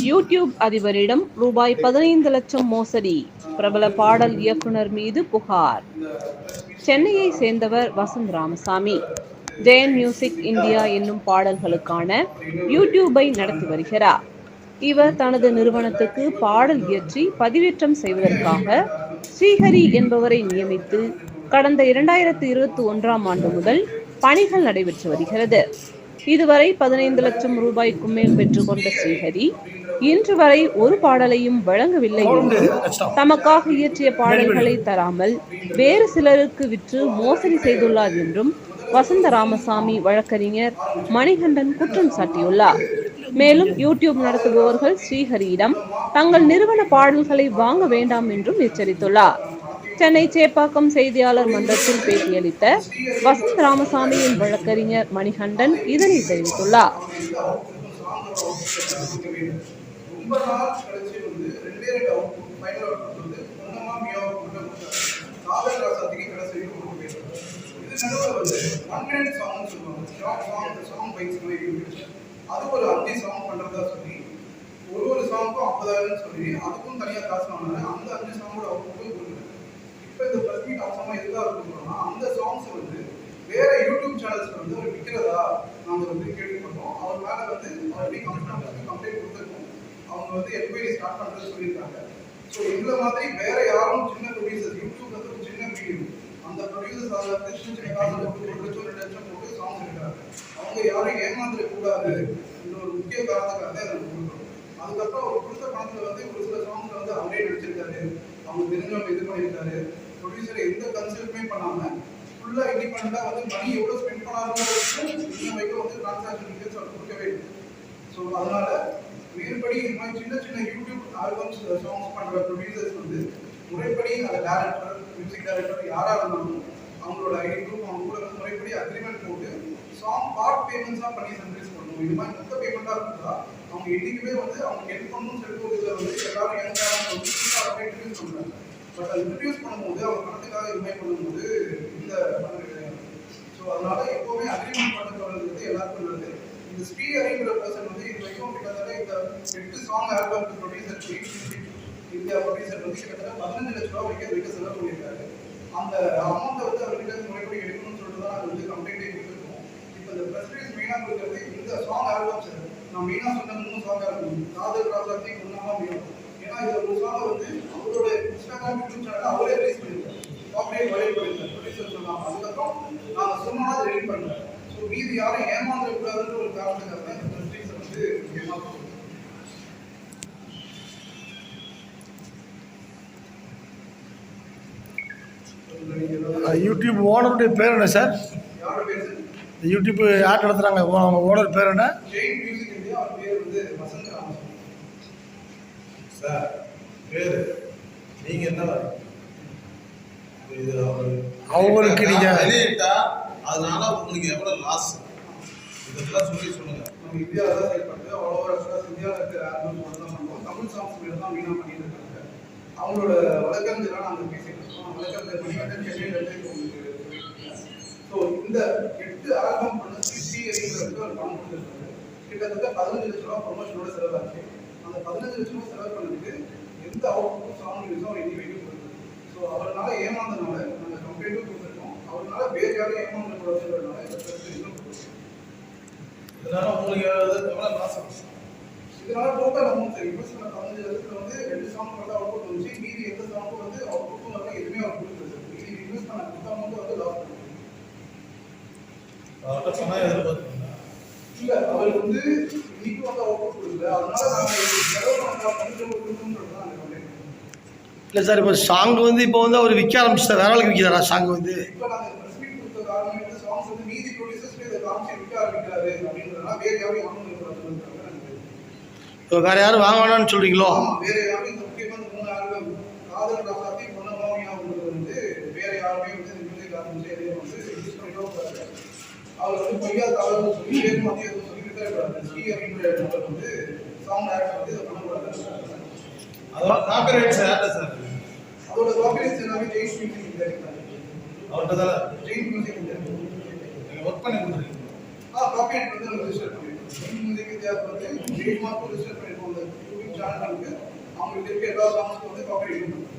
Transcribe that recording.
YouTube அதிபரிடம் ரூபாய் 15 லட்சம் மோசடி, பிரபல பாடல் இயக்குனர் மீது புகார். சென்னையை சேர்ந்தவர் வசந்த் ராமசாமி. ஜெயன் மியூசிக் இந்தியா என்னும் பாடல்களுக்கான யூடியூபை நடத்தி வருகிறார். இவர் தனது நிறுவனத்துக்கு பாடல் இயற்றி பதிவேற்றம் செய்வதற்காக ஸ்ரீஹரி என்பவரை நியமித்து கடந்த 2021ஆம் ஆண்டு முதல் பணிகள் நடைபெற்று வருகிறது. இதுவரை 15 லட்சம் ரூபாய்க்கும் மேல் பெற்றுக்கொண்ட ஸ்ரீஹரி இன்று வரை ஒரு பாடலையும் வழங்கவில்லை என்றும், தமக்காக இயற்றிய பாடல்களை தராமல் வேறு சிலருக்கு விற்று மோசடி செய்துள்ளார் என்றும் வசந்த ராமசாமி வழக்கறிஞர் மணிகண்டன் குற்றம் சாட்டியுள்ளார். மேலும் யூடியூப் நடத்துபவர்கள் ஸ்ரீஹரியிடம் தங்கள் நிறுவன பாடல்களை வாங்க வேண்டாம் என்றும் எச்சரித்துள்ளார். சென்னை சேப்பாக்கம் செய்தியாளர் மன்றத்தில் பேட்டியளித்த வசந்த் ராமசாமியின் வழக்கறிஞர் மணிகண்டன் இதனை தெரிவித்துள்ளார். அது ஒரு 5 சாங் பண்றதா சொல்லி ஒரு சாங்க்கும் 50,000 சொல்லி அதுக்கும் தனியாக காசு வாங்கினாங்க. அந்த 5 சாங்கோட அவுட்புட்டும் கொடுக்குறாங்க. இப்போ இந்த ப்ரெஸ் மீட் அவசரமாக எதுக்காக கொடுக்குறோம்னா, அந்த சாங்ஸ் வந்து வேற யூடியூப் சேனல்ஸ் வந்து ஒரு விற்கிறதா நாங்கள் வந்து கேள்விப்பட்டோம். அவர் மேலே வந்து ஆல்ரெடி கம்ப்ளைண்ட் கொடுத்துருக்கோம். அவங்க வந்து என்கொயரி ஸ்டார்ட் பண்ணுறது சொல்லியிருக்காங்க. ஸோ இந்த மாதிரி வேற யாரும் சின்ன ப்ரொடியூசர்ஸ், யூடியூப் வந்து ஒரு சின்ன மீடியம், அந்த ப்ரொடியூசர்ஸ் அதை வந்து சின்ன சின்ன காசு போட்டு 1 லட்சம் 2 லட்சம் போட்டு சாங்ஸ் எடுக்கிறாங்க. அவங்க யாரும் ஏமாந்துடக்கூடாது என்ற ஒரு முக்கிய காரணத்துக்காக அதை கொடுக்குறோம். அதுக்கப்புறம் அவர் கொடுத்த பணத்தில் வந்து ஒரு சில சாங்ஸ்ல வந்து அவரே நடிச்சிருக்காரு, அவங்க தெரிஞ்சவங்க இது பண்ணியிருக்காரு. ப்ரொடியூசரை எந்த கன்சல்ட்டுமே பண்ணாமல் ஃபுல்லாக இண்டிபெண்டாக வந்து மணி எவ்வளோ ஸ்பெண்ட் பண்ணாலும் இன்னும் வரைக்கும் வந்து டிரான்சாக்ஷன் டீட்டெயில்ஸ் அவர் கொடுக்கவே இல்லை. ஸோ அதனால மேற்படி இந்த மாதிரி சின்ன சின்ன யூடியூப் ஆல்பம்ஸ் சாங்ஸ் பண்ணுற ப்ரொடியூசர்ஸ் வந்து முறைப்படி அந்த டேரக்டர், மியூசிக் டைரக்டர் யாராக இருந்தாலும் அவங்களோட ஐடி ப்ரூஃப் அவங்க கூட வந்து முறைப்படி அக்ரிமெண்ட் போட்டு சாங் பார்ட் பேமெண்ட்ஸாக பண்ணி சர்வீஸ் பண்ணணும். இது மாதிரி மொத்த பேமெண்ட்டாக இருந்தா அவங்க என்றைக்குமே வந்து அவங்க ஹெல்ப் பண்ணணும்னு சொல்லிட்டு ஒரு இதில் வந்து எல்லாரும் யங்காக வந்து இன்ட்ரடியூஸ் பண்ணுறாங்க. பட் அது இன்ட்ரடியூஸ் பண்ணும்போது அவங்க பணத்துக்காக இதுமாதிரி பண்ணும்போது இந்த பணம் கிடையாது. ஸோ அதனால எப்போவுமே அக்ரிமெண்ட் பண்ணுறது வந்து எல்லாருக்கும் நல்லது. இந்த ஸ்ரீஹரிங்கிற பர்சன் வந்து இது வரைக்கும் கிட்டத்தட்ட இந்த 8 song album producer India producer வந்து கிட்டத்தட்ட 15 லட்ச ரூபா வரைக்கும் செலவு பண்ணியிருக்காரு. அந்த அமௌண்ட்டை வந்து அவர்கிட்ட முறைப்படி எடுக்கணும்னு சொல்லிட்டு தான் அது வந்து கம்ப்ளைண்டே கொடுத்துருக்கோம். இப்போ இந்த ப்ரெஸ் ரிலீஸ் மெயினாக கொடுக்குறது இந்த சாங் ஆல்பம்ஸ். நான் மெயினாக சொன்ன 3 சாங் ஆல்பம் காதல் ராசாத்தி ஒன்றாம் வேணும். ஏன்னா இதில் ஒரு சாங் வந்து அவரோட இன்ஸ்டாகிராம் யூடியூப் சேனல் அவரே ரிலீஸ் பண்ணியிருக்காரு, காப்பிரைட் வரைட் பண்ணியிருக்காரு, ப்ரொடியூசர் சொன்னாங்க. அதுக்கப்புறம் நாங்கள் சொன்னோம்னா அதை ரெடி பண்ணுறேன். ஸோ மீது யாரும் ஏமாந்துடக்கூடாதுன்ற ஒரு காரணத்துக்காக தான் இந்த ப்ரெஸ் ரிலீஸை வந்து முக்கியமாக யூடியூப் ஓனருடைய பேர் என்ன சார்? யாரோட பேர் சார்? யூடியூப் யார் நடத்துகிறாங்க, அவங்க ஓனர் பேர் என்ன? Jain music India. அவர் பேர் வந்து வசந்த் ராமசாமி சார். பேர் நீங்க என்ன இது அவங்களுக்கு நீங்க வெளியிட்டா அதனால உங்களுக்கு எவ்வளவு லாஸ் இதெல்லாம் சொல்லுங்க. நம்ம இந்தியாவில் தான் செயல்பட்டு அவ்வளோ இந்தியாவில் இருக்கிற ஆல்பம் தான் பண்ணுவோம். தமிழ் சாங்ஸ் மேலே தான் மீனாக பண்ணிட்டு இருக்காங்க. அவங்களோட வழக்கறிஞராக நாங்கள் பேசிட்டு இருக்கோம். வழக்கறிஞர் மணிகண்டன் சென்னையில். ஸோ இந்த 8 ஆல்பம் பண்ண ஸ்ரீஹரிங்கிறதுக்கு ஒரு பணம் கொடுத்துருக்காரு. கிட்டத்தட்ட 15 லட்ச ரூபா ப்ரொமோஷனோட செலவாச்சு. அந்த 15 லட்ச ரூபா செலவு பண்ணதுக்கு எந்த அவுட்புட்டும் சாங் ரிலீஸும் அவர் இன்னி வரைக்கும் கொடுக்குது. ஸோ அவரால் ஏமாந்ததுனால நாங்கள் கம்ப்ளைண்ட்டும் கொடுத்துருக்கோம். அவரால் வேறு யாரும் ஏமாந்தக்கூடாதுன்றதுனால இந்த பிரச்சனைகளும் கொடுத்துருக்கோம். இதனால உங்களுக்கு எவ்வளோ லாஸ் ஆகும்? இதனால டோட்டல் அமௌண்ட் சார் இன்வெஸ்ட்மெண்ட் 15 லட்சத்தில் வந்து 2 சாங் மட்டும் அவுட்புட் வந்துச்சு. மீதி எந்த சாங்கும் வந்து அவுட்புட்டும் வரல, எதுவுமே அவர் கொடுக்குது சார். மீதி இன்வெஸ்ட் பண்ண மொத்த அமௌண்ட் வந்து லாஸ் பண்ணுது. இல்ல அவர் வந்து இன்னைக்கு வந்து அவுட்புட் கொடுக்கல, அதனால நாங்கள் செலவு கொடுக்கணும்ன்றதுதான் அந்த கம்ப்ளைண்ட். இல்லை சார், இப்போ சாங் வந்து இப்போ வந்து அவர் விற்க ஆரம்பிச்சிட்டார், வேற ஆளுக்கு விற்கிறாரா சாங் வந்து? இப்போ நாங்கள் ப்ரெஸ் மீட் கொடுத்த காரணம் வந்து சாங்ஸ் வந்து மீதி ப்ரொடியூசர்ஸ் இதை காமிச்சு விற்க ஆரம்பிக்கிறாரு அப்படின்றதுனால வேற யாரும் வாங்கணும் இப்போ வேற யாரும் வாங்க வேணாம்னு சொல்றீங்களோ? வேற யாரும் இந்த முக்கியமான 3 ஆல்பம் காதல் ராசாத்தி பொன்னமாவியா வந்து வேற யாருமே வந்து இந்த மியூசிக் ஆரம்பிச்சு எதையும் வந்து யூஸ் பண்ணிட்டோம். அவர் வந்து பொய்யா தகவல் சொல்லி வேறு மாதிரி எதுவும் சொல்லிக்கிட்டே இருக்காரு. ஸ்ரீ அப்படின்ற நபர் வந்து சாங் டைரக்டர் வந்து இதை பண்ணக்கூடாது. அதோட காப்பிரைட்ஸ் யார்ட்ட சார்? அதோட காப்பிரைட்ஸ் எல்லாமே ஜெயின் மியூசிக் இந்தியா அவர்கிட்ட தான். ஜெயின் மியூசிக் இந்தியா நீங்கள் ஒர்க் பண்ணி கொடுத்துருக்கீங்க. காப்பிரைட் வந்து ரெஜிஸ்டர் பண்ணிருக்கோம். மியூசிக் வித்தியாசம் வந்து ட்ரேட் மார்க்கும் ரிஜிஸ்டர் பண்ணிருக்கோம் அந்த யூடியூப் சேனலுக்கு. அவங்களுக்கு இருக்க எல்லா சாங்ஸ்க்கும் வந்து காப்பி பண்ணுவோம்.